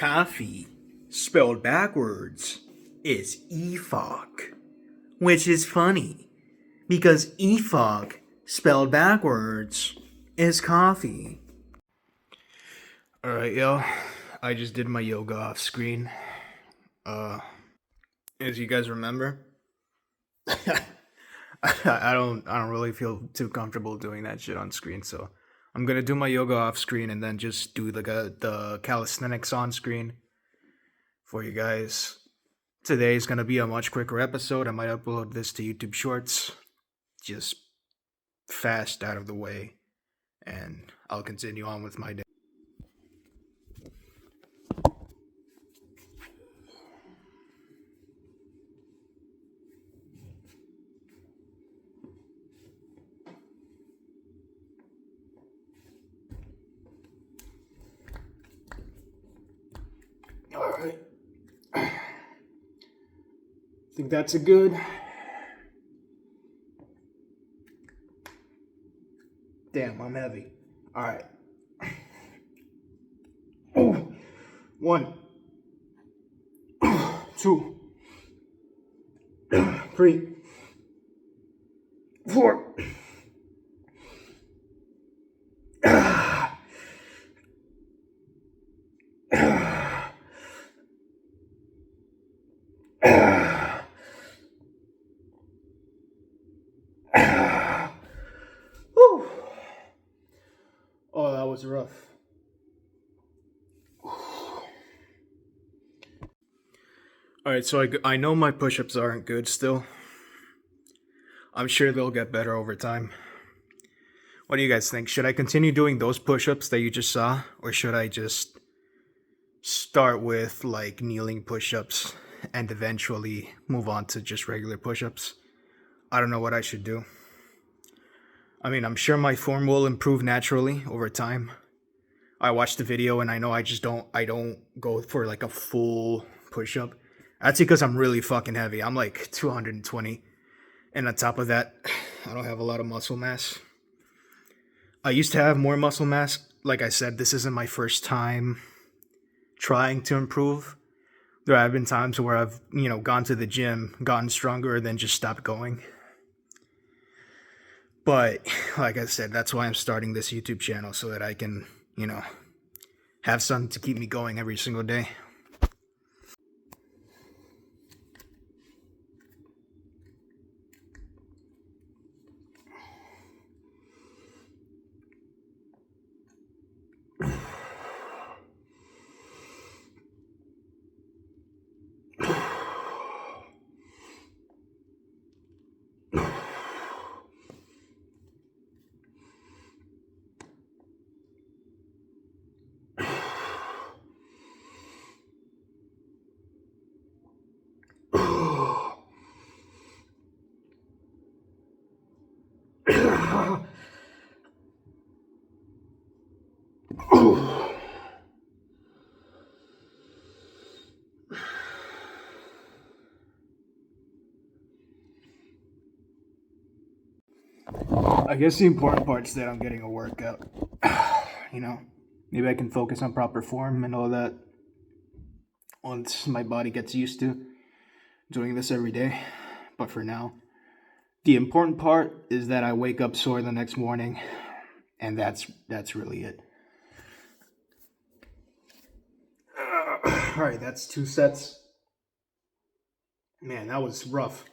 Coffee, spelled backwards, is EEFOC, which is funny because EEFOC, spelled backwards, is coffee. Alright, yo, I just did my yoga off screen. As you guys remember, I don't really feel too comfortable doing that shit on screen, so I'm gonna do my yoga off screen and then just do the calisthenics on screen for you guys. Today is gonna be a much quicker episode. I might upload this to YouTube Shorts, just fast out of the way, and I'll continue on with my day. Alright. I think that's a good. Damn, I'm heavy. Alright. Oh, 1, 2, 3, 4. Oh, that was rough. Alright, so I know my push-ups aren't good still. I'm sure they'll get better over time. What do you guys think? Should I continue doing those push-ups that you just saw? Or should I just start with like kneeling push-ups and eventually move on to just regular push-ups? I don't know what I should do. I mean, I'm sure my form will improve naturally over time. I watched the video and I know I don't go for like a full push-up. That's because I'm really fucking heavy. I'm like 220. And on top of that, I don't have a lot of muscle mass. I used to have more muscle mass. Like I said, this isn't my first time trying to improve. There have been times where I've, gone to the gym, gotten stronger, then just stopped going. But, like I said, that's why I'm starting this YouTube channel, so that I can, have something to keep me going every single day. I guess the important part is that I'm getting a workout. Maybe I can focus on proper form and all that once my body gets used to doing this every day. But for now, the important part is that I wake up sore the next morning, and that's really it. All right, that's 2 sets. Man, that was rough.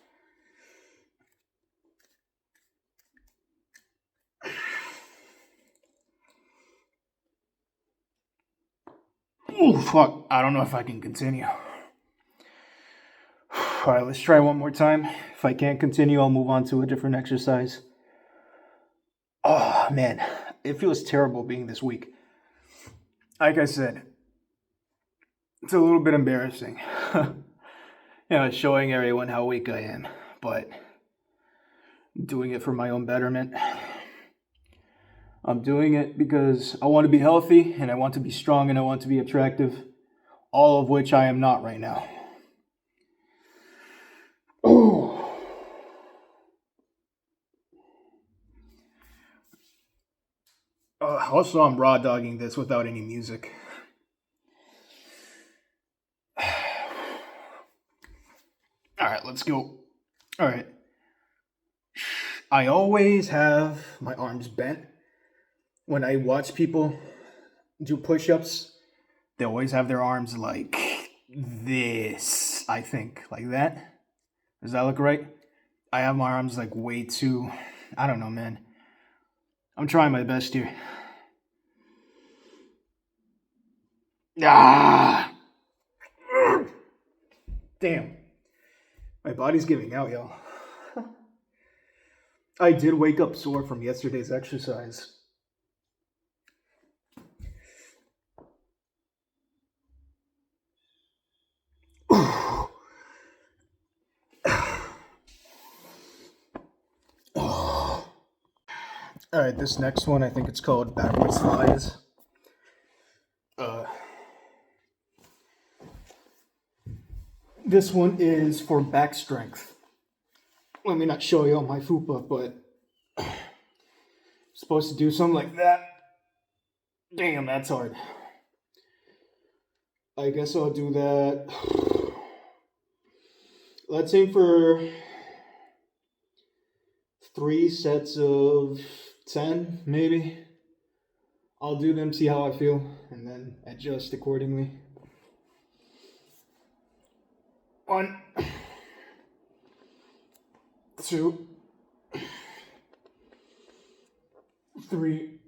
Oh, fuck. I don't know if I can continue. Alright, let's try one more time. If I can't continue, I'll move on to a different exercise. Oh, man. It feels terrible being this weak. Like I said, it's a little bit embarrassing. Showing everyone how weak I am. But doing it for my own betterment. I'm doing it because I want to be healthy, and I want to be strong, and I want to be attractive. All of which I am not right now. Oh. Also, I'm raw dogging this without any music. All right, let's go. All right. I always have my arms bent. When I watch people do push ups, they always have their arms like this, I think. Like that. Does that look right? I have my arms like way too. I don't know, man. I'm trying my best here. Ah! Damn. My body's giving out, y'all. I did wake up sore from yesterday's exercise. Alright, this next one, I think it's called Backwards Flies. This one is for back strength. Let me not show you all my fupa, but I'm supposed to do something like that. Damn, that's hard. I guess I'll do that. Let's aim for 3 sets of 10, maybe. I'll do them, see how I feel, and then adjust accordingly. 1, 2, 3,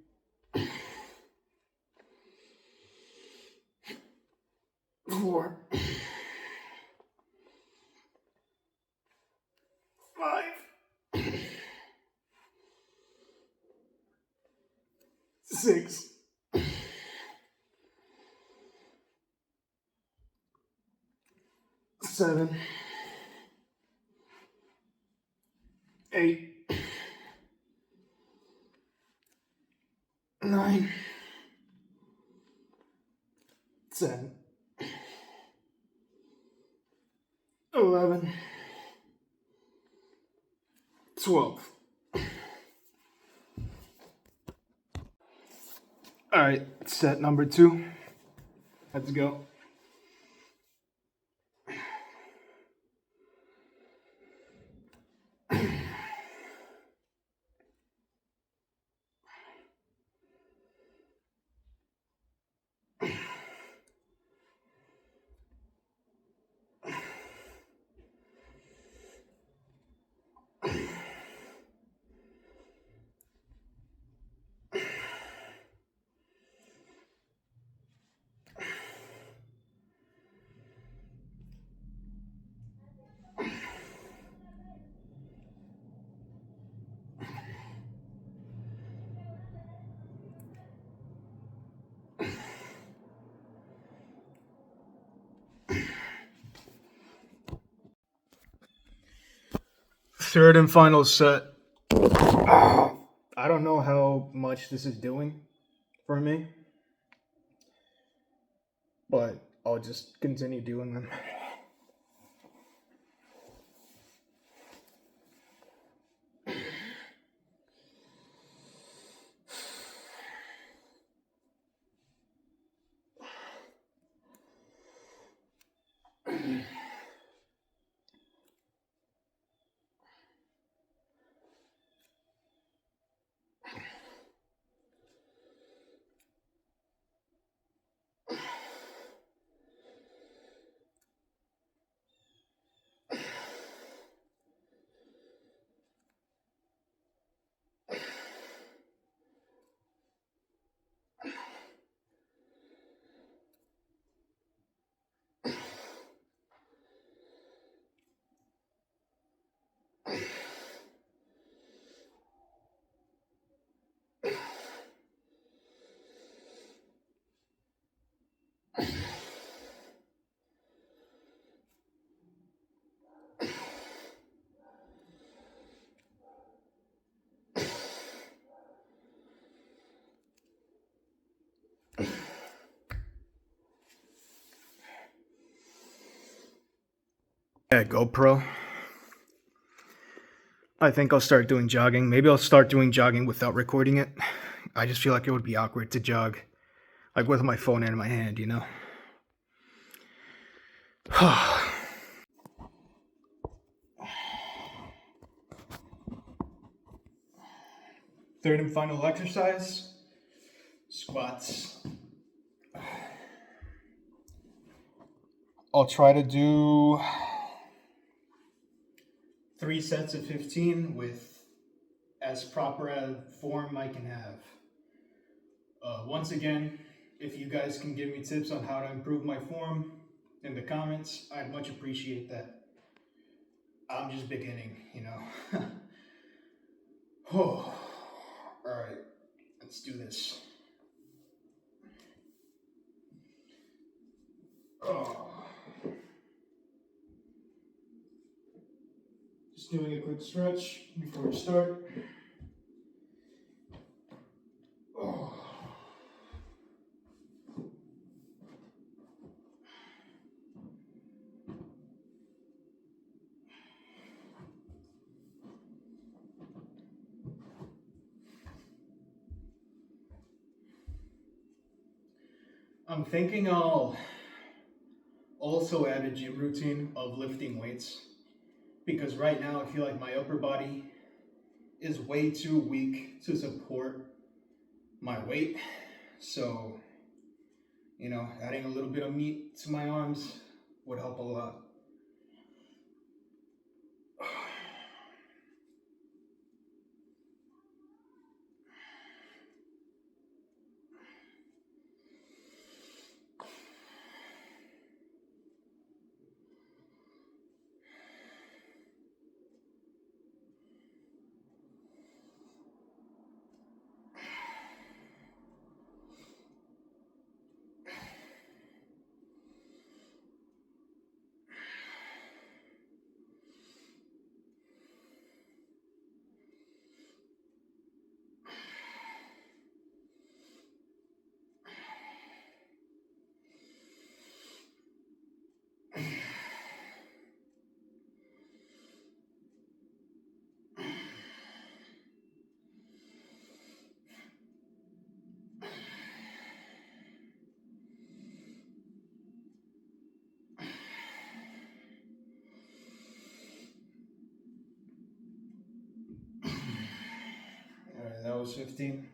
4, 5, 6, 7, 8, 9, 10, 11, 12. All right, set number 2. Let's go. Third and final set. I don't know how much this is doing for me, but I'll just continue doing them. Yeah, GoPro. I think I'll start doing jogging. Maybe I'll start doing jogging without recording it. I just feel like it would be awkward to jog, like with my phone in my hand, you know? Third and final exercise, squats. I'll try to do 3 sets of 15 with as proper a form I can have. Once again, if you guys can give me tips on how to improve my form in the comments, I'd much appreciate that. I'm just beginning, you know. Oh, all right, let's do this. Oh. Just doing a quick stretch before we start. Oh. I'm thinking I'll also add a gym routine of lifting weights, because right now I feel like my upper body is way too weak to support my weight. So, you know, adding a little bit of meat to my arms would help a lot. Alright, that was 15.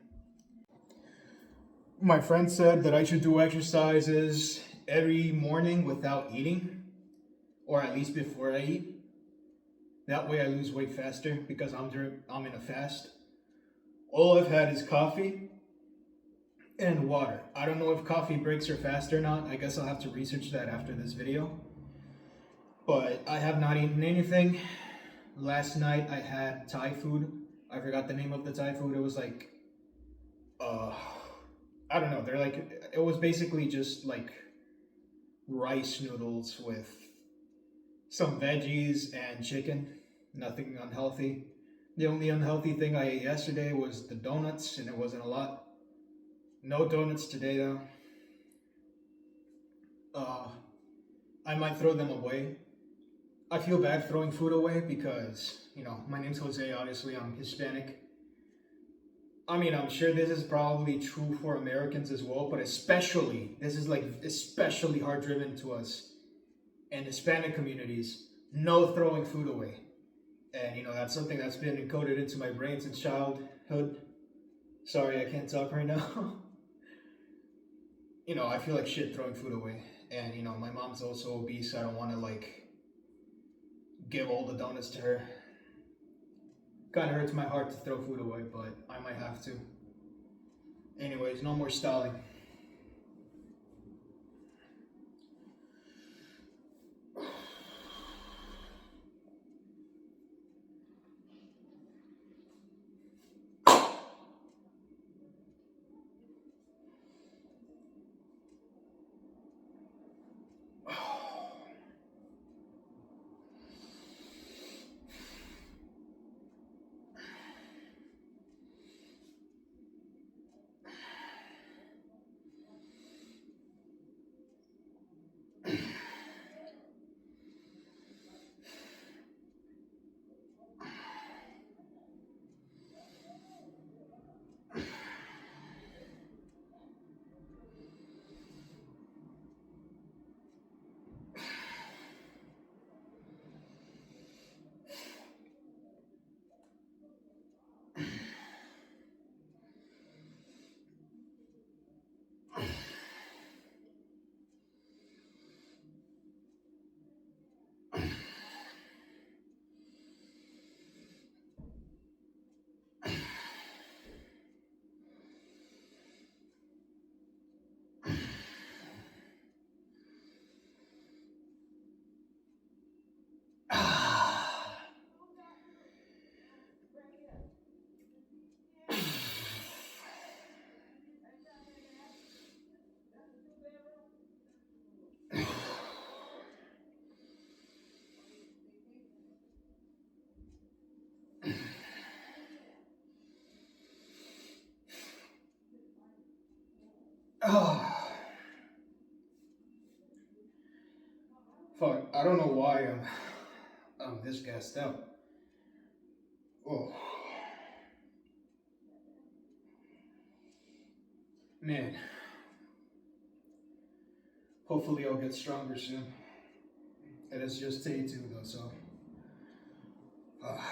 My friend said that I should do exercises every morning without eating, or at least before I eat. That way I lose weight faster because I'm in a fast. All I've had is coffee and water. I don't know if coffee breaks her fast or not. I guess I'll have to research that after this video. But I have not eaten anything. Last night I had Thai food. I forgot the name of the Thai food. It was like, I don't know. They're like, it was basically just like rice noodles with some veggies and chicken. Nothing unhealthy. The only unhealthy thing I ate yesterday was the donuts, and it wasn't a lot. No donuts today though. I might throw them away. I feel bad throwing food away because, you know, my name's Jose, obviously I'm Hispanic. I mean, I'm sure this is probably true for Americans as well, but this is like especially hard driven to us in Hispanic communities. No throwing food away. And, you know, that's something that's been encoded into my brain since childhood. Sorry, I can't talk right now. You know, I feel like shit throwing food away. And, you know, my mom's also obese, so I don't want to, like, give all the donuts to her. Kind of hurts my heart to throw food away, but I might have to. Anyways, no more stalling. Fuck, I don't know why I'm this gassed out. Oh, man. Hopefully I'll get stronger soon. It is just day 2 though, so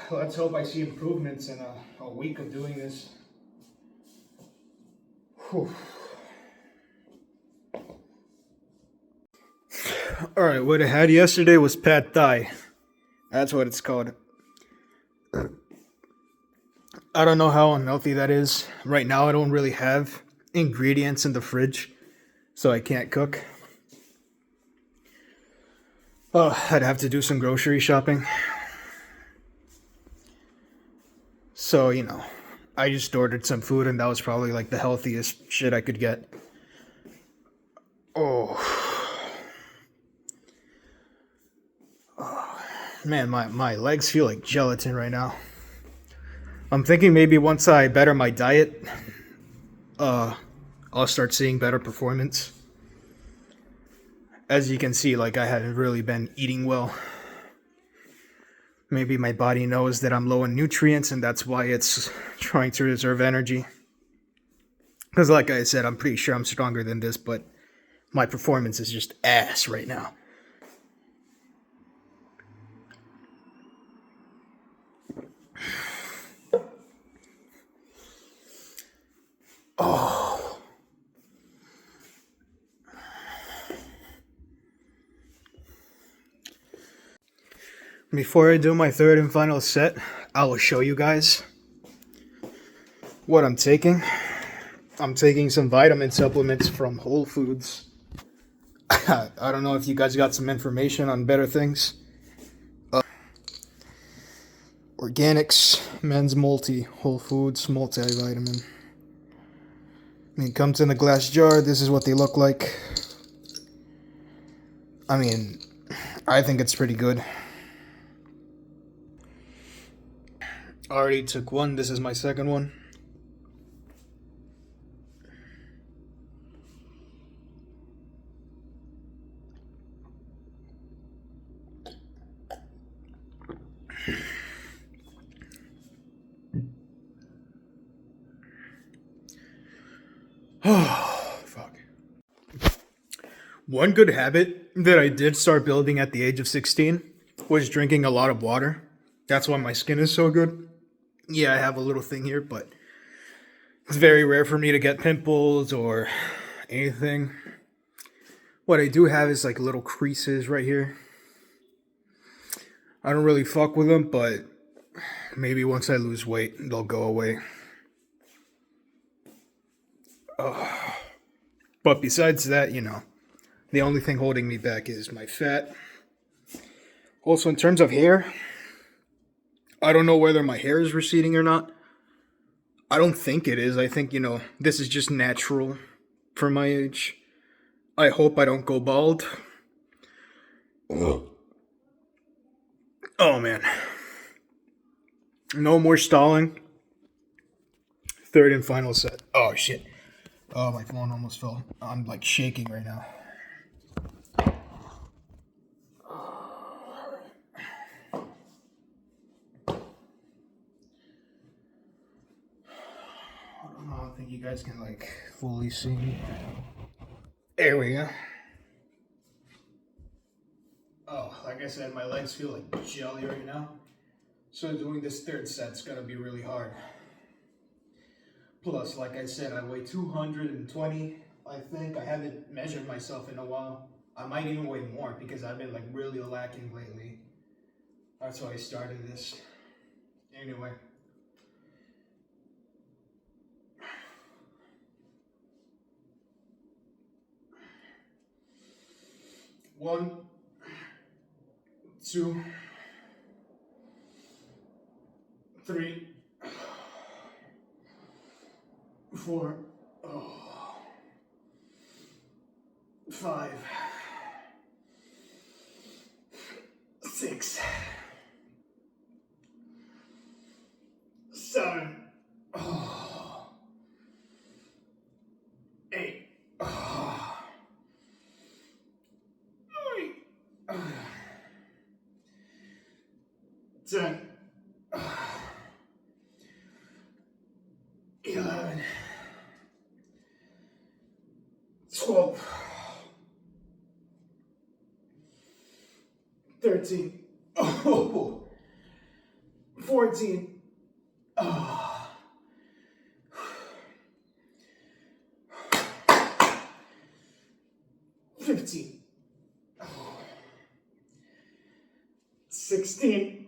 let's hope I see improvements in a week of doing this. Whew. Alright, what I had yesterday was pad thai. That's what it's called. I don't know how unhealthy that is. Right now I don't really have ingredients in the fridge, so I can't cook. I'd have to do some grocery shopping. So, I just ordered some food and that was probably like the healthiest shit I could get. Oh. Man, my legs feel like gelatin right now. I'm thinking maybe once I better my diet, I'll start seeing better performance. As you can see, like I haven't really been eating well. Maybe my body knows that I'm low in nutrients and that's why it's trying to reserve energy. Because like I said, I'm pretty sure I'm stronger than this, but my performance is just ass right now. Oh. Before I do my third and final set, I will show you guys what I'm taking. I'm taking some vitamin supplements from Whole Foods. I don't know if you guys got some information on better things. Organics, Men's Multi, Whole Foods multivitamin. It comes in a glass jar. This is what they look like. I mean, I think it's pretty good. I already took one. This is my second one. Oh, fuck. One good habit that I did start building at the age of 16 was drinking a lot of water. That's why my skin is so good. Yeah, I have a little thing here, but it's very rare for me to get pimples or anything. What I do have is like little creases right here. I don't really fuck with them, but maybe once I lose weight, they'll go away. But besides that, the only thing holding me back is my fat. Also, in terms of hair, I don't know whether my hair is receding or not. I don't think it is. I think, this is just natural for my age. I hope I don't go bald. Oh man. No more stalling. Third and final set. Oh shit. Oh, my phone almost fell. I'm like shaking right now. I don't think you guys can like fully see me. There we go. Oh, like I said, my legs feel like jelly right now. So doing this third set's gonna be really hard. Plus, like I said, I weigh 220, I think. I haven't measured myself in a while. I might even weigh more because I've been like really lacking lately. That's why I started this. Anyway. One, two, three, four, five, six, seven, eight, nine, 10, 11, 12, 13, 14, 15, 16,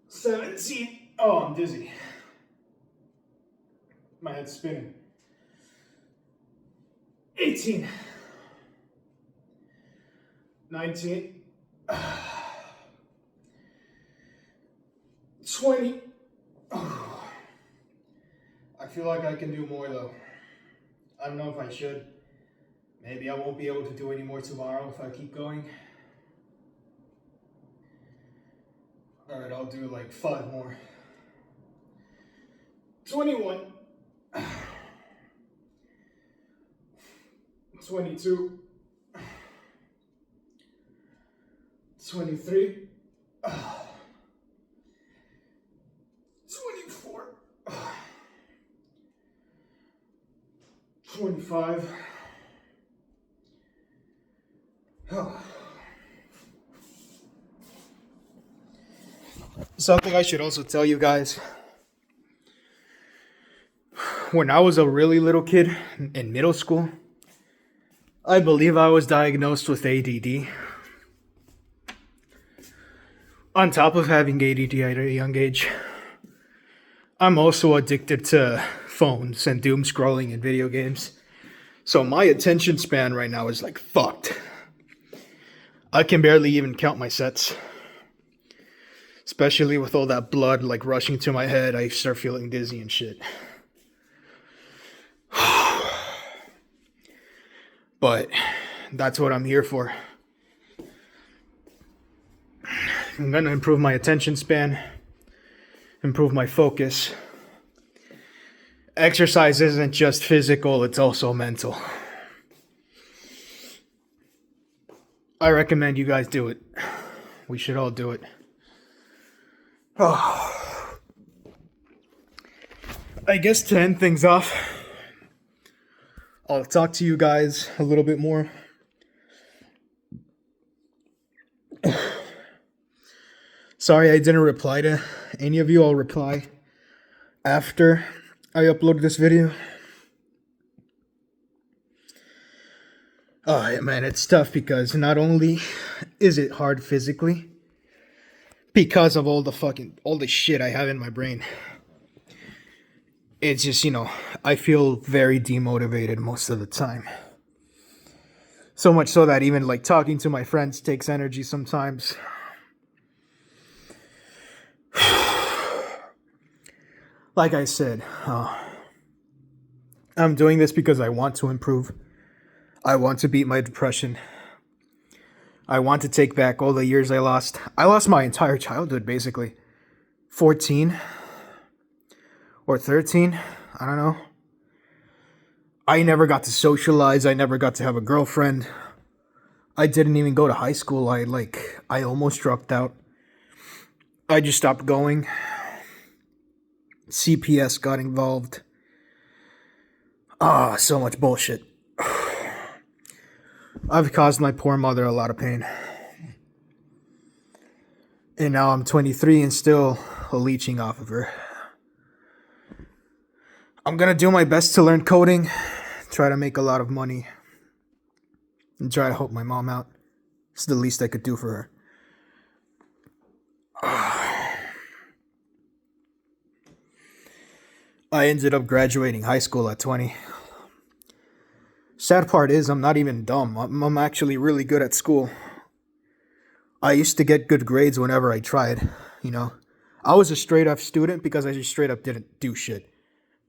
17. Oh, I'm dizzy. My head's spinning. 18, 19, 20. I feel like I can do more though. I don't know if I should. Maybe I won't be able to do any more tomorrow if I keep going. Alright, I'll do like 5 more. 21. 22. 23. 24. 25. Something I should also tell you guys. When I was a really little kid in middle school, I believe I was diagnosed with ADD. On top of having ADD at a young age, I'm also addicted to phones and doom scrolling in video games. So my attention span right now is like fucked. I can barely even count my sets. Especially with all that blood like rushing to my head, I start feeling dizzy and shit. But that's what I'm here for. I'm gonna improve my attention span, improve my focus. Exercise isn't just physical, it's also mental. I recommend you guys do it. We should all do it. Oh. I guess to end things off, I'll talk to you guys a little bit more. Sorry I didn't reply to any of you. I'll reply after I upload this video. Oh yeah, man, it's tough because not only is it hard physically, because of all the shit I have in my brain. It's just, I feel very demotivated most of the time. So much so that even like talking to my friends takes energy sometimes. Like I said, I'm doing this because I want to improve. I want to beat my depression. I want to take back all the years I lost. I lost my entire childhood, basically. 14 or 13, I don't know. I never got to socialize. I never got to have a girlfriend. I didn't even go to high school. I almost dropped out. I just stopped going. CPS got involved. So much bullshit. I've caused my poor mother a lot of pain. And now I'm 23 and still leeching off of her. I'm gonna do my best to learn coding, try to make a lot of money, and try to help my mom out. It's the least I could do for her. I ended up graduating high school at 20. Sad part is I'm not even dumb. I'm actually really good at school. I used to get good grades whenever I tried, I was a straight up student because I just straight up didn't do shit.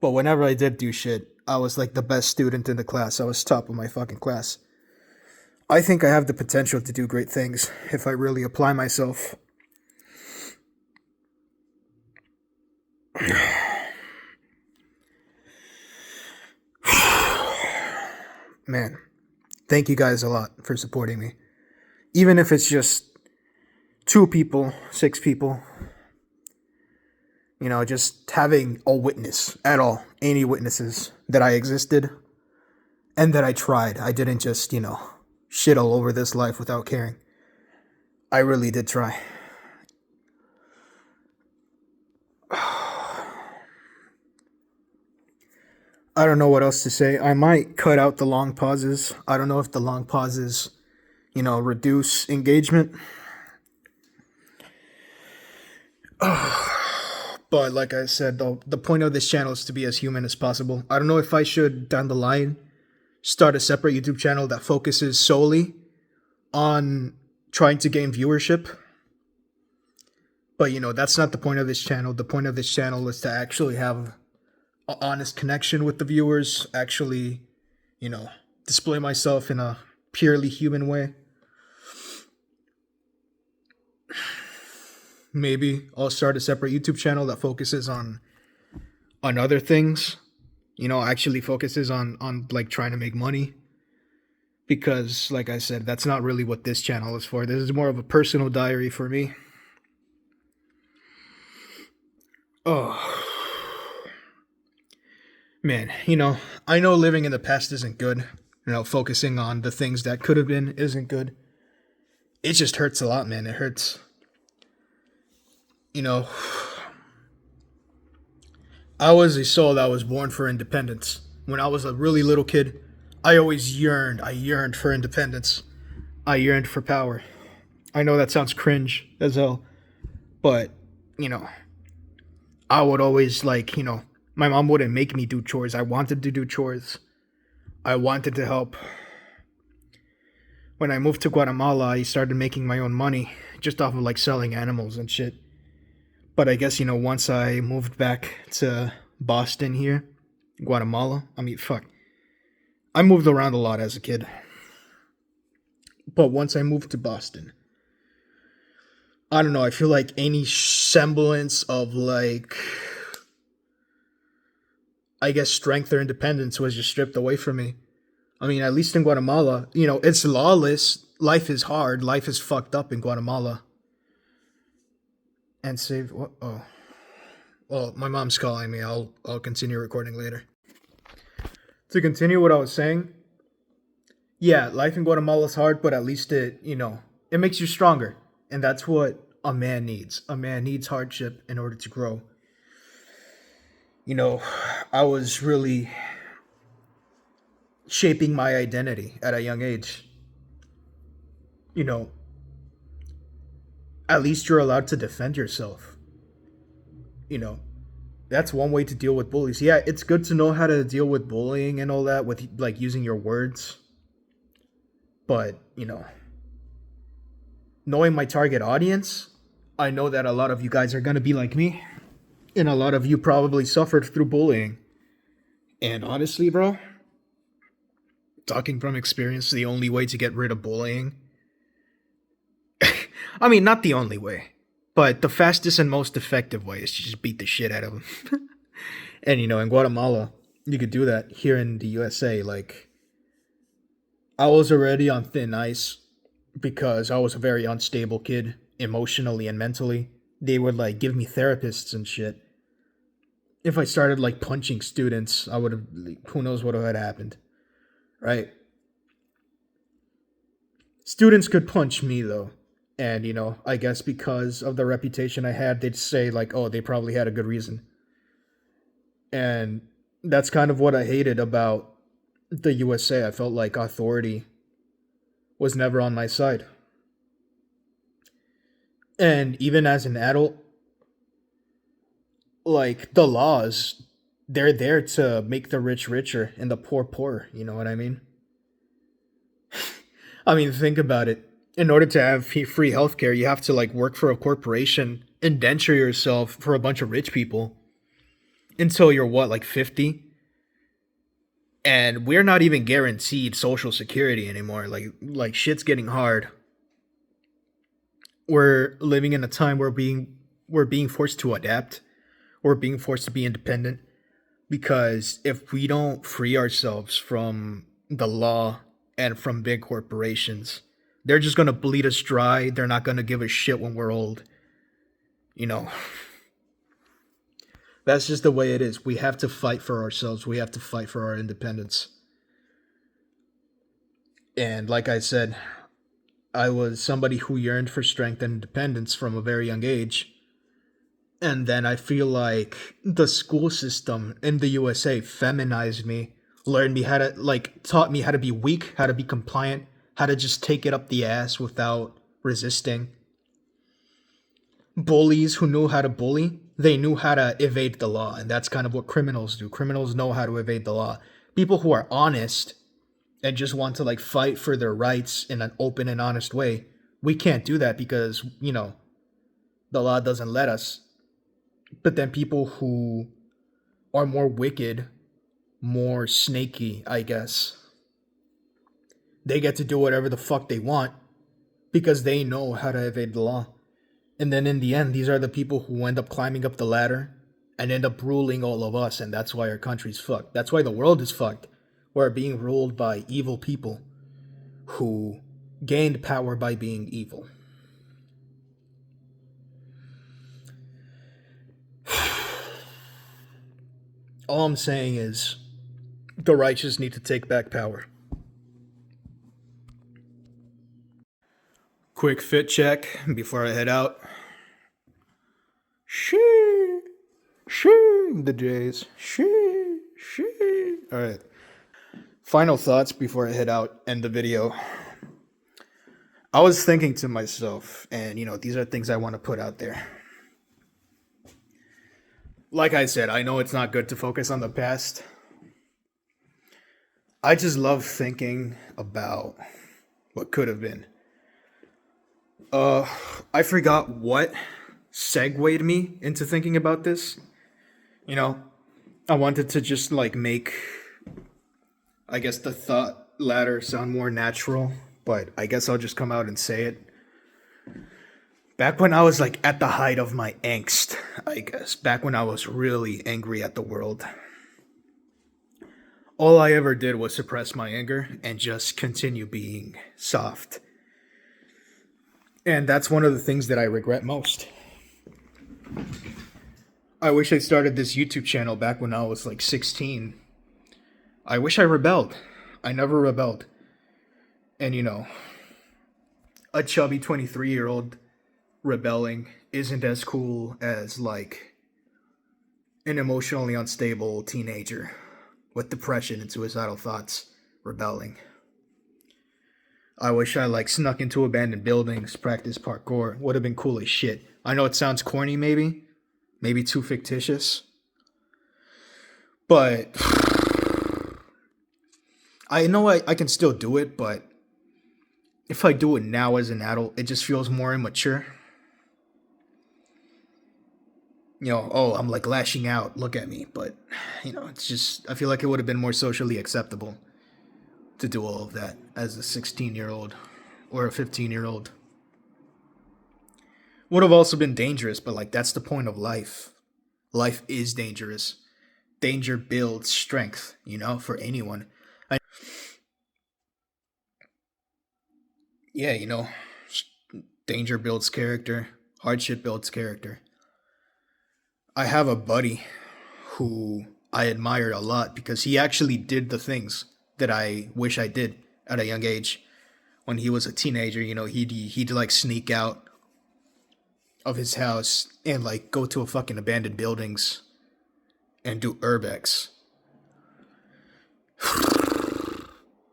But whenever I did do shit, I was like the best student in the class. I was top of my fucking class. I think I have the potential to do great things if I really apply myself. Man, thank you guys a lot for supporting me. Even if it's just 2 people, 6 people, just having a witness at all, any witnesses that I existed and that I tried. I didn't just, shit all over this life without caring. I really did try. I don't know what else to say. I might cut out the long pauses. I don't know if the long pauses, reduce engagement. But like I said, the point of this channel is to be as human as possible. I don't know if I should, down the line, start a separate YouTube channel that focuses solely on trying to gain viewership. But, that's not the point of this channel. The point of this channel is to actually have an honest connection with the viewers, actually, display myself in a purely human way. Maybe I'll start a separate YouTube channel that focuses on other things, actually focuses on like trying to make money. Because, like I said, that's not really what this channel is for. This is more of a personal diary for me. Oh, man, I know living in the past isn't good. Focusing on the things that could have been isn't good. It just hurts a lot, man. It hurts. I was a soul that was born for independence. When I was a really little kid, I always yearned. I yearned for independence. I yearned for power. I know that sounds cringe as hell, but, I would always, my mom wouldn't make me do chores. I wanted to do chores. I wanted to help. When I moved to Guatemala, I started making my own money just off of, selling animals and shit. But I guess, once I moved back to Boston here, Guatemala, I moved around a lot as a kid. But once I moved to Boston, I don't know, I feel like any semblance of, strength or independence was just stripped away from me. At least in Guatemala, it's lawless. Life is hard. Life is fucked up in Guatemala. And save what? Oh, well, my mom's calling me. I'll continue recording later. To continue what I was saying, yeah, life in Guatemala is hard, but at least it makes you stronger, and that's what a man needs. A man needs hardship in order to grow. I was really shaping my identity at a young age. At least you're allowed to defend yourself. That's one way to deal with bullies. Yeah, it's good to know how to deal with bullying and all that with using your words. But, knowing my target audience, I know that a lot of you guys are going to be like me. And a lot of you probably suffered through bullying. And honestly, bro, talking from experience, the only way to get rid of bullying, not the only way, but the fastest and most effective way is to just beat the shit out of them. And, in Guatemala, you could do that. Here in the USA, I was already on thin ice because I was a very unstable kid, emotionally and mentally. They would, give me therapists and shit. If I started, punching students, I would have, who knows what had happened, right? Students could punch me, though. And, I guess because of the reputation I had, they'd say, oh, they probably had a good reason. And that's kind of what I hated about the USA. I felt like authority was never on my side. And even as an adult, the laws, they're there to make the rich richer and the poor poorer. You know what I mean? Think about it. In order to have free healthcare, you have to work for a corporation, indenture yourself for a bunch of rich people until you're 50? And we're not even guaranteed social security anymore. Like shit's getting hard. We're living in a time where we're being forced to adapt. We're being forced to be independent, because if we don't free ourselves from the law and from big corporations, They're just gonna bleed us dry. They're not gonna give a shit when we're old. You know, that's just the way it is. We have to fight for ourselves. We have to fight for our independence. And like I said, I was somebody who yearned for strength and independence from a very young age. And then I feel like the school system in the USA feminized me, learned me how to, like, taught me how to be weak, how to be compliant, how to just take it up the ass without resisting. Bullies who knew how to bully, they knew how to evade the law. And that's kind of what criminals do. Criminals know how to evade the law. People who are honest and just want to, like, fight for their rights in an open and honest way, we can't do that because, you know, the law doesn't let us. But then people who are more wicked, more snaky, I guess, they get to do whatever the fuck they want because they know how to evade the law. And then in the end, these are the people who end up climbing up the ladder and end up ruling all of us. And that's why our country's fucked. That's why the world is fucked. We're being ruled by evil people who gained power by being evil. All I'm saying is the righteous need to take back power. Quick fit check before I head out. Shee, the Jays. Shee. All right. Final thoughts before I head out, end the video. I was thinking to myself, and you know, these are things I want to put out there. Like I said, I know it's not good to focus on the past. I just love thinking about what could have been. I forgot what segued me into thinking about this. You know, I wanted to just like make, I guess, the thought ladder sound more natural, but I guess I'll just come out and say it. Back when I was like at the height of my angst, I guess, back when I was really angry at the world, all I ever did was suppress my anger and just continue being soft. And that's one of the things that I regret most. I wish I started this YouTube channel back when I was like 16. I wish I rebelled. I never rebelled. And you know, a chubby 23-year-old rebelling isn't as cool as like an emotionally unstable teenager with depression and suicidal thoughts rebelling. I wish I like snuck into abandoned buildings, practiced parkour. Would have been cool as shit. I know it sounds corny, maybe too fictitious, but I know I can still do it. But if I do it now as an adult, it just feels more immature. You know, oh, I'm like lashing out, look at me. But, you know, it's just, I feel like it would have been more socially acceptable to do all of that as a 16-year-old or a 15-year-old. Would have also been dangerous, but like that's the point of life. Life is dangerous. Danger builds strength, you know, for anyone. Yeah, you know, danger builds character, hardship builds character. I have a buddy who I admired a lot because he actually did the things that I wish I did at a young age. When he was a teenager, you know, he'd like sneak out of his house and like go to a fucking abandoned buildings and do urbex.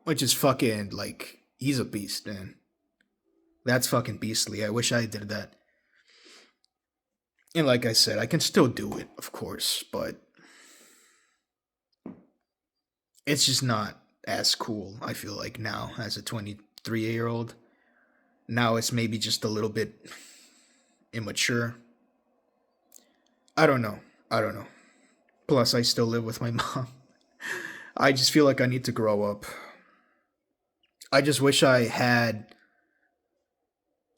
Which is fucking like, he's a beast, man. That's fucking beastly. I wish I did that. And like I said, I can still do it, of course, but it's just not as cool, I feel like, now as a 23-year-old. Now it's maybe just a little bit immature. I don't know. Plus, I still live with my mom. I just feel like I need to grow up. I just wish I had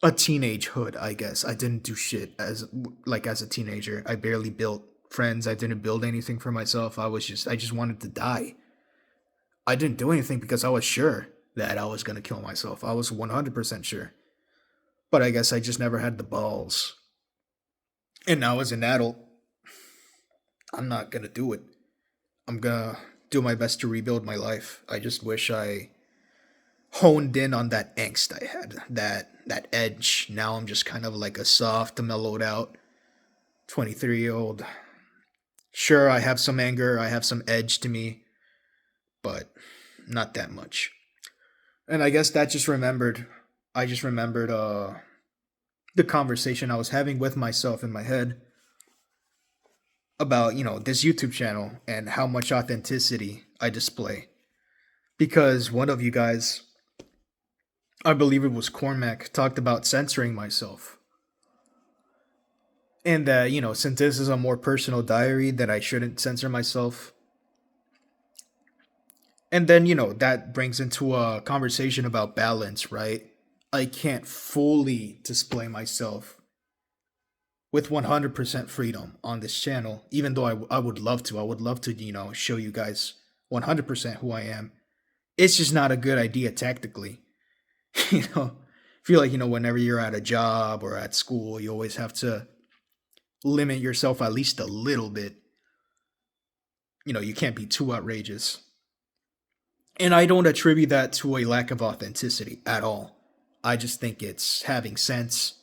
a teenagehood, I guess. I didn't do shit as a teenager. I barely built friends. I didn't build anything for myself. I just wanted to die. I didn't do anything because I was sure that I was gonna kill myself. I was 100% sure. But I guess I just never had the balls. And now as an adult, I'm not gonna do it. I'm gonna do my best to rebuild my life. I just wish I honed in on that angst I had, that edge. Now I'm just kind of like a soft, mellowed out 23-year-old. Sure, I have some anger, I have some edge to me, but not that much. And I guess that just remembered I just remembered the conversation I was having with myself in my head about, this YouTube channel and how much authenticity I display. Because one of you guys, I believe it was Cormac, talked about censoring myself. And that, since this is a more personal diary, that I shouldn't censor myself. And then, that brings into a conversation about balance, right? I can't fully display myself with 100% freedom on this channel, even though I would love to. I would love to, show you guys 100% who I am. It's just not a good idea tactically. I feel like, whenever you're at a job or at school, you always have to limit yourself at least a little bit. You can't be too outrageous. And I don't attribute that to a lack of authenticity at all. I just think it's having sense.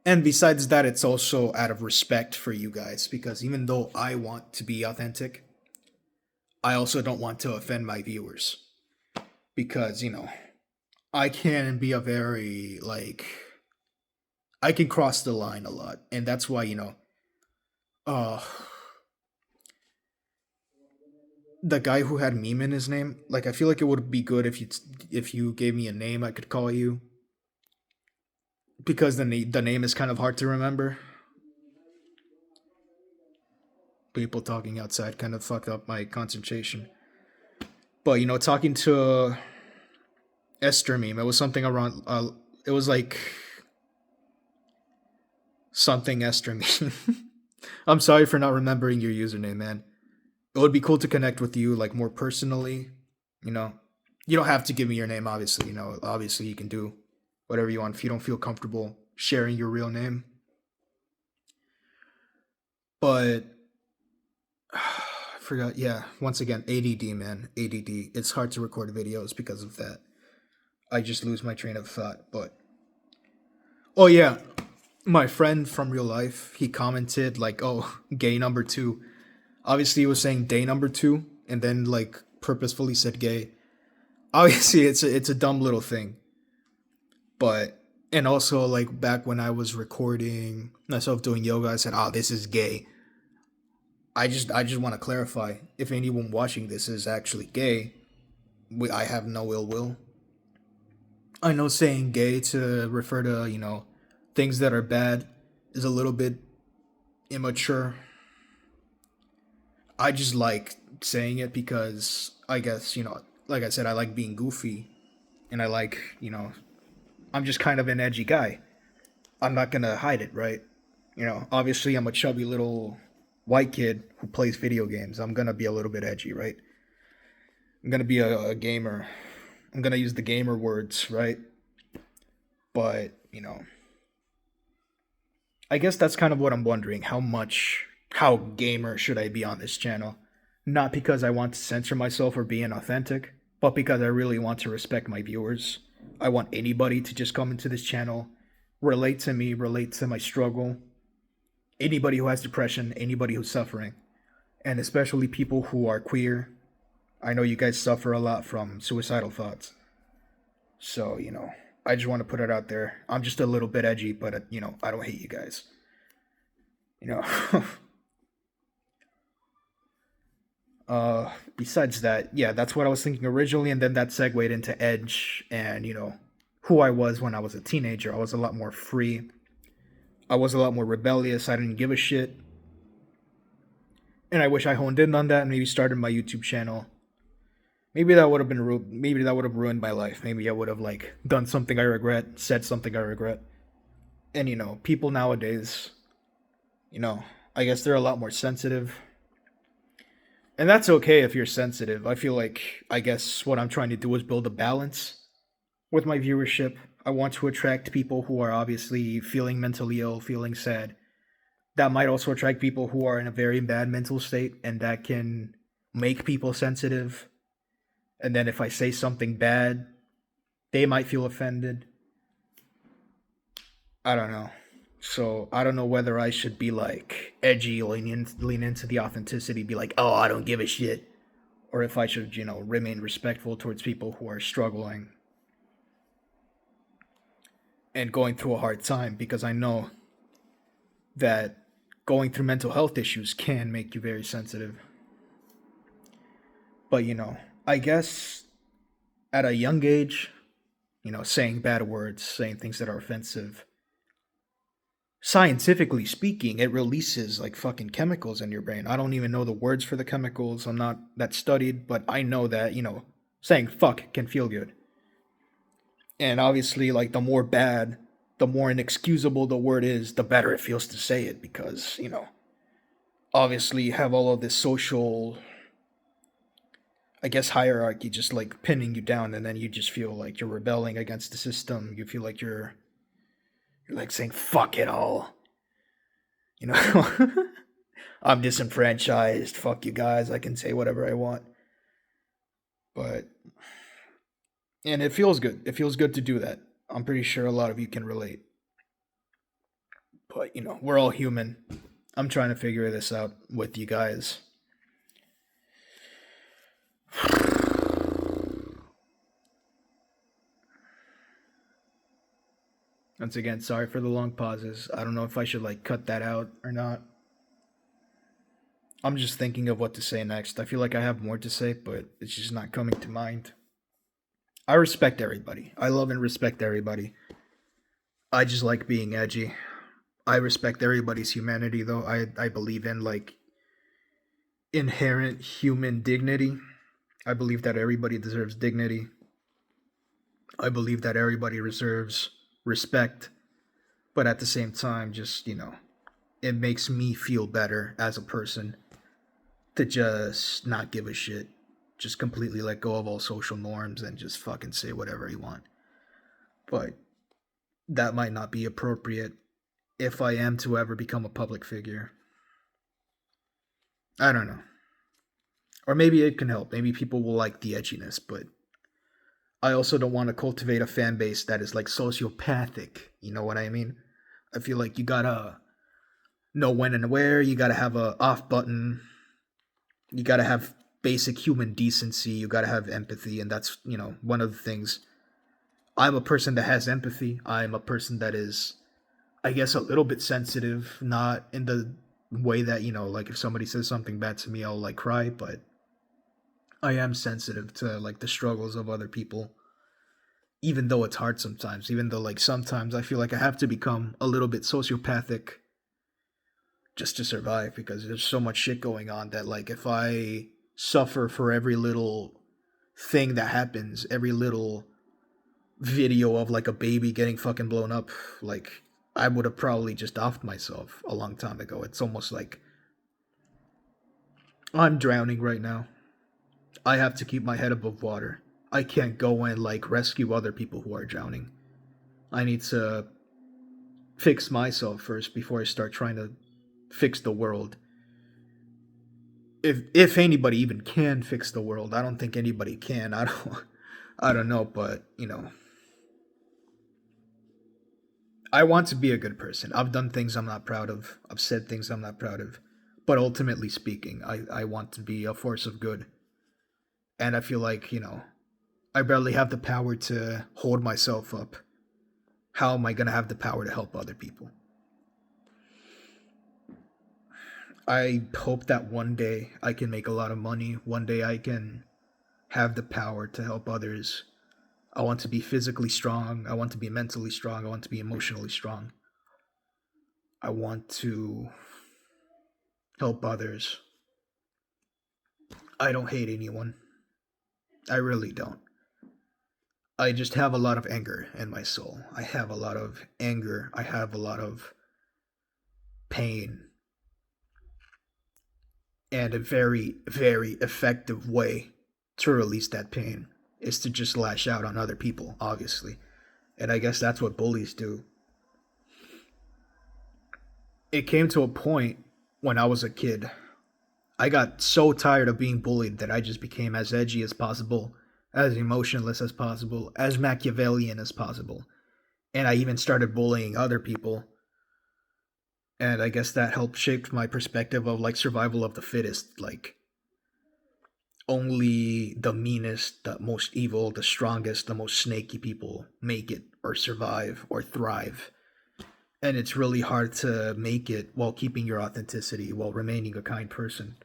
And besides that, it's also out of respect for you guys, because even though I want to be authentic, I also don't want to offend my viewers. Because, I can be a very, I can cross the line a lot. And that's why, the guy who had meme in his name, I feel like it would be good if you gave me a name I could call you, because the name is kind of hard to remember. People talking outside kind of fucked up my concentration. But talking to Esther meme, it was something around. It was like something Esther meme. I'm sorry for not remembering your username, man. It would be cool to connect with you more personally. You don't have to give me your name, obviously. Obviously you can do whatever you want if you don't feel comfortable sharing your real name. But I forgot. Yeah, once again, ADD, man. ADD. It's hard to record videos because of that. I just lose my train of thought. But oh yeah, my friend from real life, he commented oh, gay number 2. Obviously he was saying day number 2 and then purposefully said gay. Obviously it's a dumb little thing. But and also back when I was recording myself doing yoga, I said, "Oh, this is gay." I just want to clarify, if anyone watching this is actually gay, I have no ill will. I know saying gay to refer to, things that are bad is a little bit immature. I just like saying it because I guess, like I said, I like being goofy, and I like, I'm just kind of an edgy guy. I'm not gonna hide it, right? Obviously I'm a chubby little white kid who plays video games. I'm gonna be a little bit edgy, right? I'm gonna be a gamer. I'm gonna use the gamer words, right? But, I guess that's kind of what I'm wondering. How gamer should I be on this channel? Not because I want to censor myself or be inauthentic, but because I really want to respect my viewers. I want anybody to just come into this channel, relate to me, relate to my struggle. Anybody who has depression, anybody who's suffering, and especially people who are queer. I know you guys suffer a lot from suicidal thoughts. So, I just want to put it out there. I'm just a little bit edgy, but, I don't hate you guys. Besides that, yeah, that's what I was thinking originally, and then that segued into Edge and, who I was when I was a teenager. I was a lot more free. I was a lot more rebellious. I didn't give a shit. And I wish I honed in on that and maybe started my YouTube channel. Maybe that would have been maybe that would have ruined my life. Maybe I would have done something I regret, said something I regret. And people nowadays, I guess they're a lot more sensitive. And that's okay if you're sensitive. I feel like, I guess what I'm trying to do is build a balance with my viewership. I want to attract people who are obviously feeling mentally ill, feeling sad. That might also attract people who are in a very bad mental state, and that can make people sensitive. And then if I say something bad, they might feel offended. I don't know. So I don't know whether I should be like edgy, lean into the authenticity, be like, oh, I don't give a shit, or if I should, remain respectful towards people who are struggling and going through a hard time, because I know that going through mental health issues can make you very sensitive. But, I guess at a young age, saying bad words, saying things that are offensive, scientifically speaking, it releases like fucking chemicals in your brain. I don't even know the words for the chemicals. I'm not that studied, but I know that, saying fuck can feel good. And obviously, like, the more bad, the more inexcusable the word is, the better it feels to say it, because, obviously you have all of this social, I guess, hierarchy just like pinning you down, and then you just feel like you're rebelling against the system. You feel like you're like saying fuck it all. You know, I'm disenfranchised. Fuck you guys. I can say whatever I want. But and it feels good. It feels good to do that. I'm pretty sure a lot of you can relate. But we're all human. I'm trying to figure this out with you guys. Once again, sorry for the long pauses. I don't know if I should like cut that out or not. I'm just thinking of what to say next. I feel like I have more to say, but it's just not coming to mind. I respect everybody. I love and respect everybody. I just like being edgy. I respect everybody's humanity, though. I believe in like inherent human dignity. I believe that everybody deserves dignity. I believe that everybody deserves respect. But at the same time, just, it makes me feel better as a person to just not give a shit. Just completely let go of all social norms and just fucking say whatever you want. But that might not be appropriate if I am to ever become a public figure. I don't know. Or maybe it can help. Maybe people will like the edginess, but I also don't want to cultivate a fan base that is like sociopathic. You know what I mean? I feel like you gotta know when and where. You gotta have a off button. You gotta have basic human decency. You gotta have empathy, and that's one of the things. I'm a person that has empathy. I'm a person that is, I guess, a little bit sensitive. Not in the way that like if somebody says something bad to me, I'll like cry, but I am sensitive to like the struggles of other people. Even though it's hard sometimes, even though like sometimes I feel like I have to become a little bit sociopathic just to survive, because there's so much shit going on that like if I suffer for every little thing that happens, every little video of like a baby getting fucking blown up, like I would have probably just offed myself a long time ago. It's almost like I'm drowning right now. I have to keep my head above water. I can't go and like rescue other people who are drowning. I need to fix myself first before I start trying to fix the world. If anybody even can fix the world, I don't think anybody can. I don't know, but I want to be a good person. I've done things I'm not proud of. I've said things I'm not proud of. But ultimately speaking, I want to be a force of good. And I feel like, I barely have the power to hold myself up. How am I going to have the power to help other people? I hope that one day I can make a lot of money. One day I can have the power to help others. I want to be physically strong. I want to be mentally strong. I want to be emotionally strong. I want to help others. I don't hate anyone. I really don't. I just have a lot of anger in my soul. I have a lot of anger. I have a lot of pain. And a very, very effective way to release that pain is to just lash out on other people, obviously. And I guess that's what bullies do. It came to a point when I was a kid. I got so tired of being bullied that I just became as edgy as possible, as emotionless as possible, as Machiavellian as possible. And I even started bullying other people. And I guess that helped shape my perspective of like survival of the fittest. Like, only the meanest, the most evil, the strongest, the most snaky people make it or survive or thrive. And it's really hard to make it while keeping your authenticity, while remaining a kind person.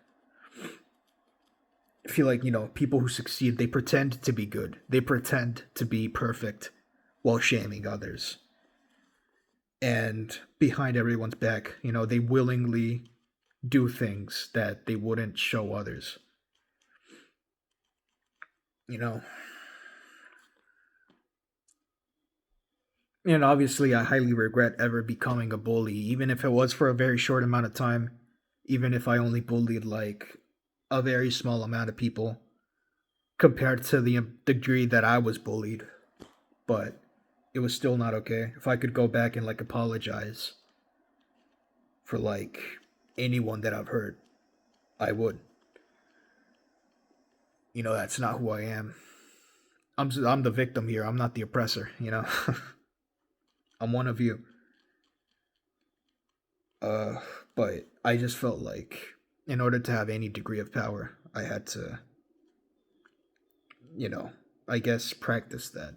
I feel like, people who succeed, they pretend to be good, they pretend to be perfect while shaming others. And behind everyone's back, they willingly do things that they wouldn't show others. You know, And obviously, I highly regret ever becoming a bully, even if it was for a very short amount of time, even if I only bullied like a very small amount of people compared to the degree that I was bullied. But it was still not okay. If I could go back and like apologize for like anyone that I've hurt, I would. That's not who I am. I'm the victim here. I'm not the oppressor. I'm one of you. Uh, but I just felt like in order to have any degree of power, I had to, you know, I guess practice that.